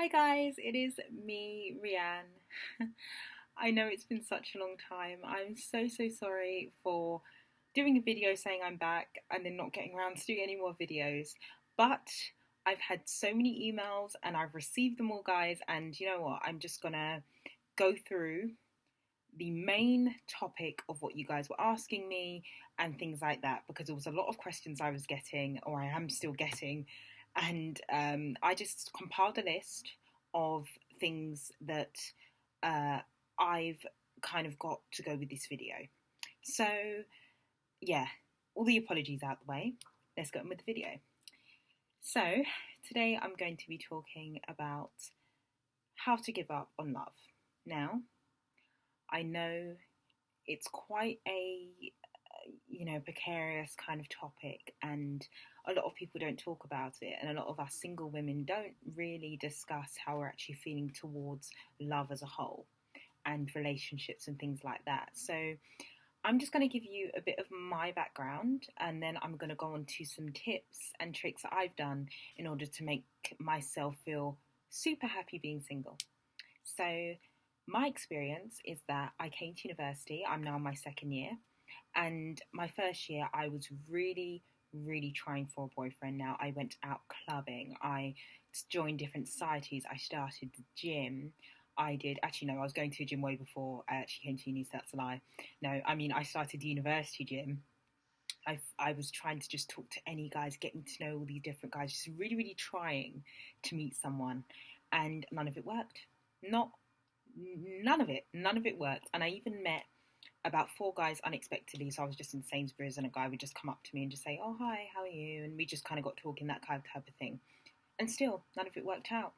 Hi guys, it is me, Rianne. I know it's been such a long time. I'm so sorry for doing a video saying I'm back and then not getting around to doing any more videos. But I've had so many emails and I've received them all, guys. And you know what? I'm just gonna go through the main topic of what you guys were asking me and things like that because there was a lot of questions I was getting, or I am still getting, and I just compiled a list of things that uh, I've kind of got to go with this video. So, yeah, all the apologies out the way. Let's get on with the video. So, today I'm going to be talking about how to give up on love. Now, I know it's quite a precarious kind of topic, and a lot of people don't talk about it, and a lot of us single women don't really discuss how we're actually feeling towards love as a whole and relationships and things like that. So I'm just going to give you a bit of my background, and then I'm going to go on to some tips and tricks that I've done in order to make myself feel super happy being single. So my experience is that I came to university. I'm now in my second year. And my first year, I was really trying for a boyfriend. Now, I went out clubbing. I joined different societies. I started the gym. I was going to a gym way before I actually came to uni, so that's a lie. No, I mean, I started the university gym. I was trying to just talk to any guys, getting to know all these different guys, just really trying to meet someone. And none of it worked. None of it worked. And I even met about four guys unexpectedly. So I was just in Sainsbury's and a guy would just come up to me and just say, "Oh, hi, how are you?" And we just kind of got talking, that kind of type of thing. And still, none of it worked out.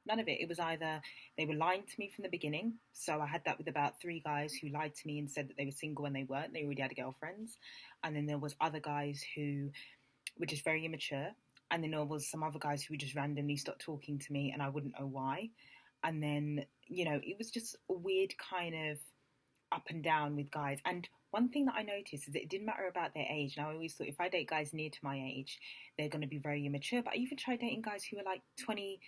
None of it. It was either they were lying to me from the beginning. So I had that with about three guys who lied to me and said that they were single when they weren't. They already had girlfriends. And then there was other guys who were just very immature. And then there was some other guys who would just randomly stop talking to me and I wouldn't know why. And then, it was just a weird kind of up and down with guys. And one thing that I noticed is that it didn't matter about their age. Now, I always thought if I date guys near to my age, they're going to be very immature. But I even tried dating guys who were like 20,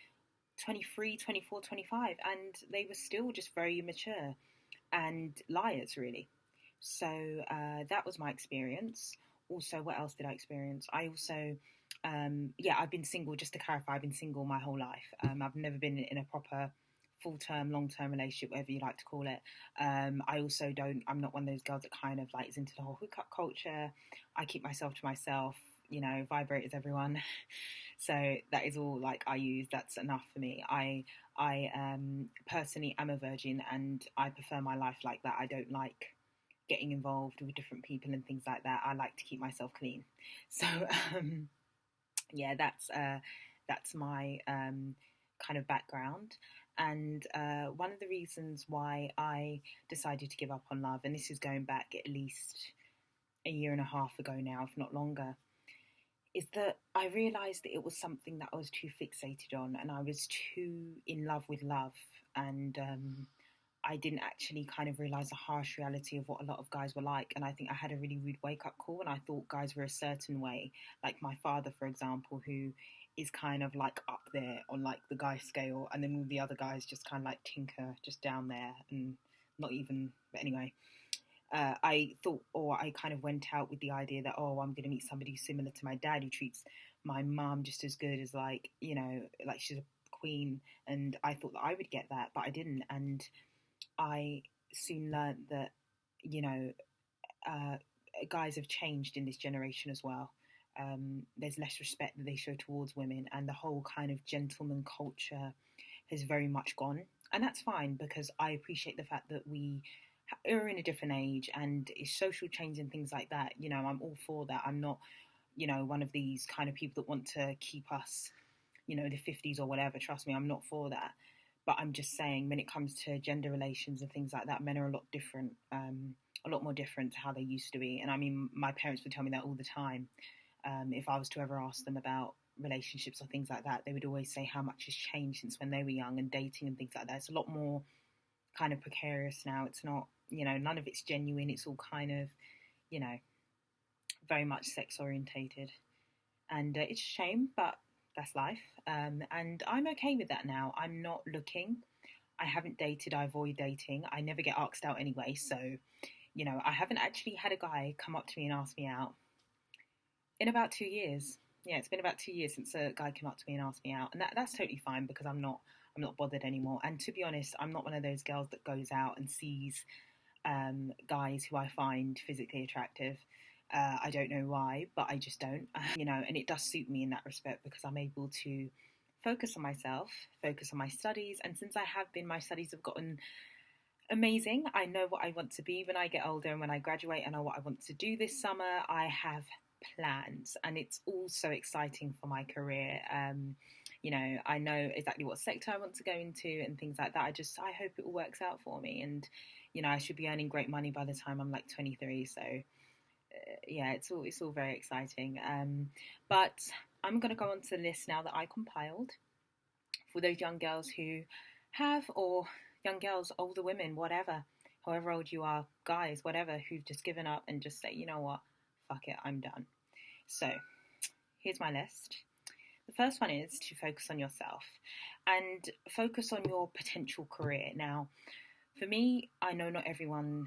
23, 24, 25, and they were still just very immature and liars, really. So that was my experience. Also, what else did I experience? I also, I've been single, just to clarify, I've been single my whole life. I've never been in a proper full-term, long-term relationship, whatever you like to call it. I'm not one of those girls that kind of like is into the whole hookup culture. I keep myself to myself, vibrators, everyone. So that is all like I use. That's enough for me. I personally am a virgin and I prefer my life like that. I don't like getting involved with different people and things like that. I like to keep myself clean. So yeah, that's my kind of background. And one of the reasons why I decided to give up on love, and this is going back at least a year and a half ago now, if not longer, is that I realised that it was something that I was too fixated on, and I was too in love with love. And I didn't actually kind of realise the harsh reality of what a lot of guys were like. And I think I had a really rude wake-up call, and I thought guys were a certain way. Like my father, for example, who is kind of like up there on like the guy scale, and then all the other guys just kind of like tinker just down there and not even, but anyway. I thought, or I kind of went out with the idea that, oh, I'm going to meet somebody similar to my dad who treats my mum just as good as like she's a queen. And I thought that I would get that, but I didn't. And I soon learned that, guys have changed in this generation as well. There's less respect that they show towards women, and the whole kind of gentleman culture has very much gone. And that's fine because I appreciate the fact that we are in a different age and it's social change and things like that. I'm all for that. I'm not, one of these kind of people that want to keep us, the 50s or whatever. Trust me, I'm not for that. But I'm just saying, when it comes to gender relations and things like that, men are a lot different, a lot more different to how they used to be. And I mean, my parents would tell me that all the time. If I was to ever ask them about relationships or things like that, they would always say how much has changed since when they were young, and dating and things like that. It's a lot more kind of precarious now. It's not, none of it's genuine. It's all kind of, very much sex orientated. And it's a shame, but that's life. And I'm okay with that now. I'm not looking. I haven't dated. I avoid dating. I never get asked out anyway. So, I haven't actually had a guy come up to me and ask me out in about 2 years. Yeah, it's been about 2 years since a guy came up to me and asked me out, and that's totally fine because I'm not bothered anymore. And to be honest, I'm not one of those girls that goes out and sees guys who I find physically attractive. I don't know why, but I just don't. And it does suit me in that respect because I'm able to focus on myself, focus on my studies, and since I have been, my studies have gotten amazing. I know what I want to be when I get older, and when I graduate, I know what I want to do this summer. I have plans, and it's all so exciting for my career. I know exactly what sector I want to go into and things like that. I hope it all works out for me, and I should be earning great money by the time I'm like 23. So yeah, it's all very exciting. But I'm going to go on to the list now that I compiled for those young girls who have, or young girls, older women, whatever, however old you are, guys, whatever, who've just given up and just say, you know what, fuck it, I'm done. So here's my list. The first one is to focus on yourself and focus on your potential career. Now, for me, I know not everyone,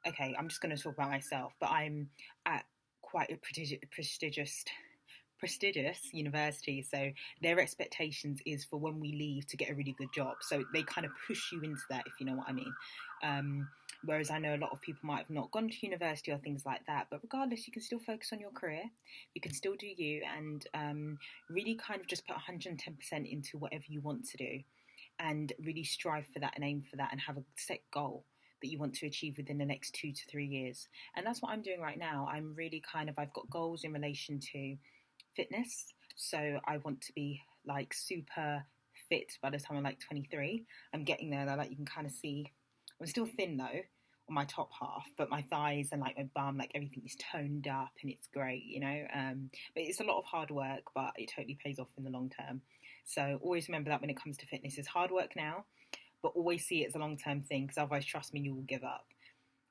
okay, I'm just going to talk about myself, but I'm at quite a prestigious university, so their expectations is for when we leave to get a really good job, so they kind of push you into that, if you know what I mean. Whereas I know a lot of people might have not gone to university or things like that, but regardless, you can still focus on your career, you can still do you, and really kind of just put 110% into whatever you want to do, and really strive for that and aim for that and have a set goal that you want to achieve within the next 2 to 3 years. And that's what I'm doing right now. I'm really I've got goals in relation to fitness. So I want to be like super fit by the time I'm like 23. I'm getting there though, like you can kind of see. I'm still thin though on my top half, but my thighs and like my bum, like everything is toned up and it's great, but it's a lot of hard work, but it totally pays off in the long term. So always remember that when it comes to fitness, it's hard work now, but always see it as a long-term thing, because otherwise, trust me, you will give up.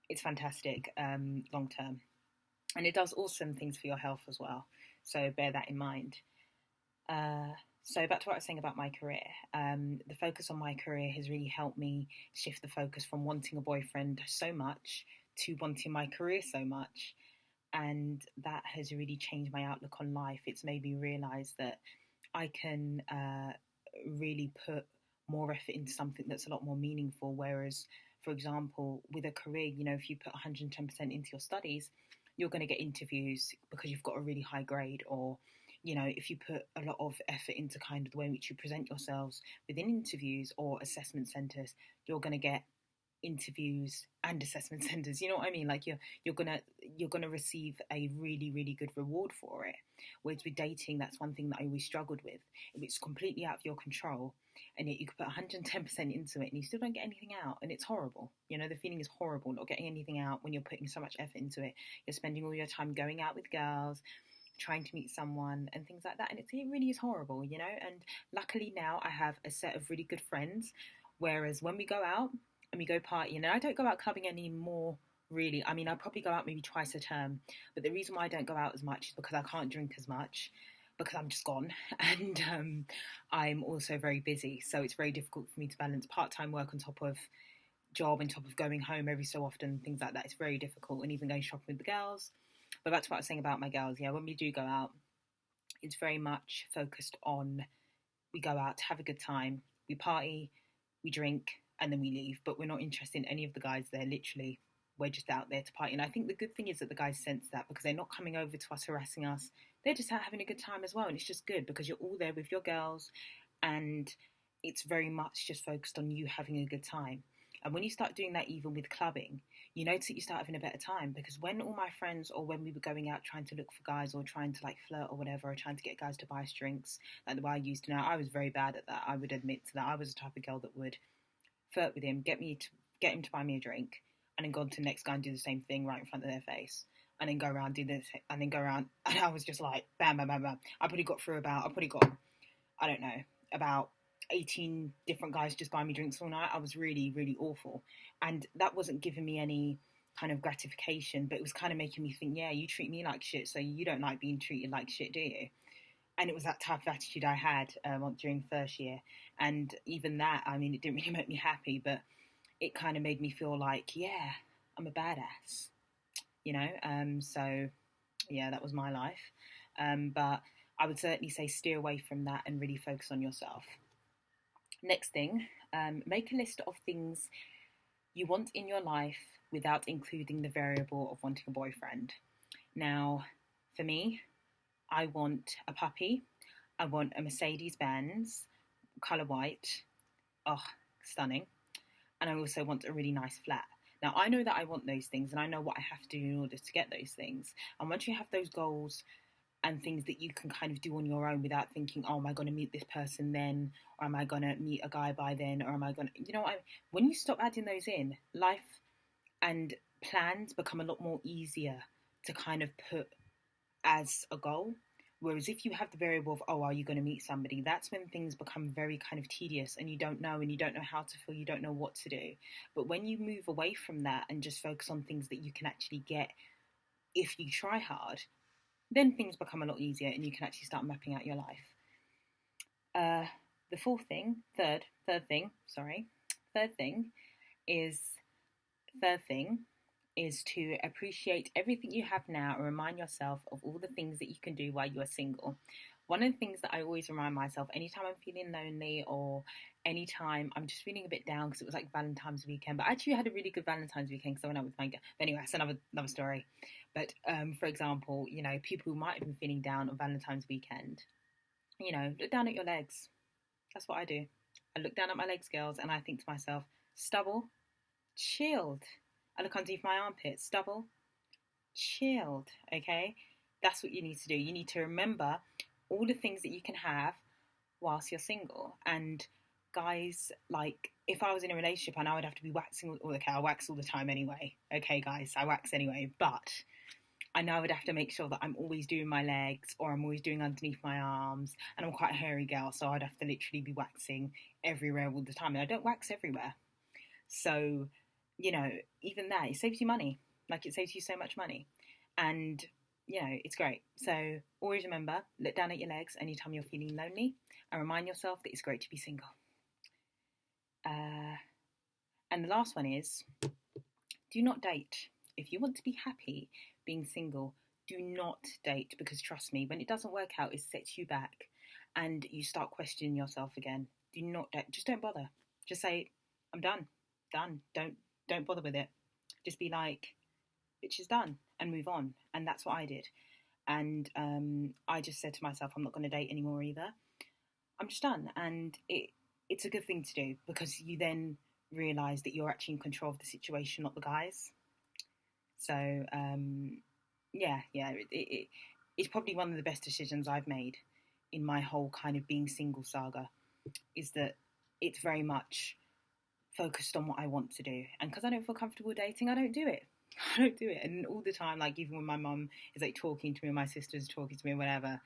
It's fantastic long-term. And it does awesome things for your health as well. So bear that in mind. So back to what I was saying about my career. The focus on my career has really helped me shift the focus from wanting a boyfriend so much to wanting my career so much. And that has really changed my outlook on life. It's made me realise that I can really put more effort into something that's a lot more meaningful. Whereas, for example, with a career, if you put 110% into your studies, you're going to get interviews because you've got a really high grade. Or, if you put a lot of effort into kind of the way in which you present yourselves within interviews or assessment centres, you're going to get interviews and assessment centres. You know what I mean? Like you're gonna receive a really, really good reward for it. Whereas with dating, that's one thing that I always struggled with. If it's completely out of your control, and yet you could put 110% into it and you still don't get anything out, and it's horrible. The feeling is horrible, not getting anything out when you're putting so much effort into it. You're spending all your time going out with girls, trying to meet someone and things like that, and it really is horrible, and luckily now I have a set of really good friends, whereas when we go out and we go partying, and I don't go out clubbing anymore, really. I mean, I probably go out maybe twice a term, but the reason why I don't go out as much is because I can't drink as much, because I'm just gone, and I'm also very busy, so it's very difficult for me to balance part-time work on top of job, on top of going home every so often, things like that. It's very difficult, and even going shopping with the girls. But that's what I was saying about my girls. Yeah, when we do go out, it's very much focused on, we go out to have a good time, we party, we drink, and then we leave. But we're not interested in any of the guys there. Literally, we're just out there to party. And I think the good thing is that the guys sense that, because they're not coming over to us, harassing us. They're just out having a good time as well. And it's just good because you're all there with your girls, and it's very much just focused on you having a good time. And when you start doing that, even with clubbing, you notice that you start having a better time. Because when all my friends, or when we were going out trying to look for guys, or trying to like flirt or whatever, or trying to get guys to buy us drinks, like the way I used to now, I was very bad at that. I would admit to that. I was the type of girl that would flirt with him, get him to buy me a drink, and then go on to the next guy and do the same thing right in front of their face, and then go around, do this, and then go around, and I was just like, bam, bam, bam, bam. I don't know, about 18 different guys just buy me drinks all night. I was really, really awful. And that wasn't giving me any kind of gratification, but it was kind of making me think, yeah, you treat me like shit, so you don't like being treated like shit, do you? And it was that type of attitude I had during first year. And even that, I mean, it didn't really make me happy, but it kind of made me feel like, yeah, I'm a badass, you know? So, yeah, that was my life. But I would certainly say steer away from that and really focus on yourself. Next thing, make a list of things you want in your life without including the variable of wanting a boyfriend. Now, for me, I want a puppy. I want a Mercedes Benz, colour white. Oh, stunning. And I also want a really nice flat. Now, I know that I want those things and I know what I have to do in order to get those things. And once you have those goals and things that you can kind of do on your own without thinking, oh, am I going to meet this person then? Or am I going to meet a guy by then? Or am I going to, you know what? When you stop adding those in, life and plans become a lot more easier to kind of put as a goal. Whereas if you have the variable of, oh, are you going to meet somebody? That's when things become very kind of tedious and you don't know how to feel, you don't know what to do. But when you move away from that and just focus on things that you can actually get if you try hard, then things become a lot easier and you can actually start mapping out your life. The third thing is to appreciate everything you have now and remind yourself of all the things that you can do while you are single. One of the things that I always remind myself anytime I'm feeling lonely or anytime I'm just feeling a bit down, because it was like Valentine's weekend, but I actually had a really good Valentine's weekend because I went out with my girl. Anyway, that's another story. But for example, you know, people who might have been feeling down on Valentine's weekend, you know, look down at your legs. That's what I do. I look down at my legs, girls, and I think to myself, stubble, chilled. I look underneath my armpits, stubble, chilled, okay? That's what you need to do. You need to remember all the things that you can have whilst you're single. And guys, like, if I was in a relationship, I know I'd have to be waxing, okay, I wax all the time anyway. Okay, guys, I wax anyway, but I know I would have to make sure that I'm always doing my legs or I'm always doing underneath my arms. And I'm quite a hairy girl, so I'd have to literally be waxing everywhere all the time. And I don't wax everywhere. So, you know, even that, it saves you money. Like, it saves you so much money. And, you know, it's great. So always remember, look down at your legs anytime you're feeling lonely and remind yourself that it's great to be single. And the last one is, do not date. If you want to be happy being single, do not date, because trust me, when it doesn't work out, it sets you back and you start questioning yourself again. Do not date. Just don't bother. Just say, I'm done. Don't bother with it. Just be like, bitch is done, and move on. And that's what I did. And I just said to myself, I'm not going to date anymore either. I'm just done. And it's a good thing to do, because you then realise that you're actually in control of the situation, not the guys. So, it's probably one of the best decisions I've made in my whole kind of being single saga, is that it's very much focused on what I want to do. And because I don't feel comfortable dating, I don't do it. And all the time, like, even when my mum is like talking to me, or my sister's talking to me, or whatever,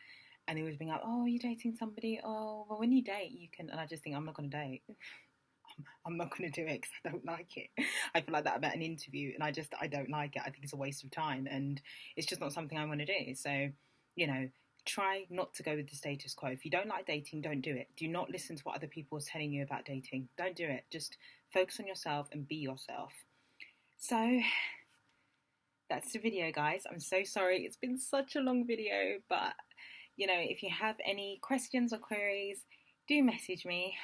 and they always bring up, oh, are you dating somebody? Oh, well, when you date, you can. And I just think, I'm not going to date. I'm not going to do it because I don't like it. I feel like that about an interview, and I don't like it. I think it's a waste of time, and it's just not something I want to do. So, you know, try not to go with the status quo. If you don't like dating, don't do it. Do not listen to what other people are telling you about dating. Don't do it. Just focus on yourself and be yourself. So that's the video, guys. I'm so sorry. It's been such a long video, but, you know, if you have any questions or queries, do message me.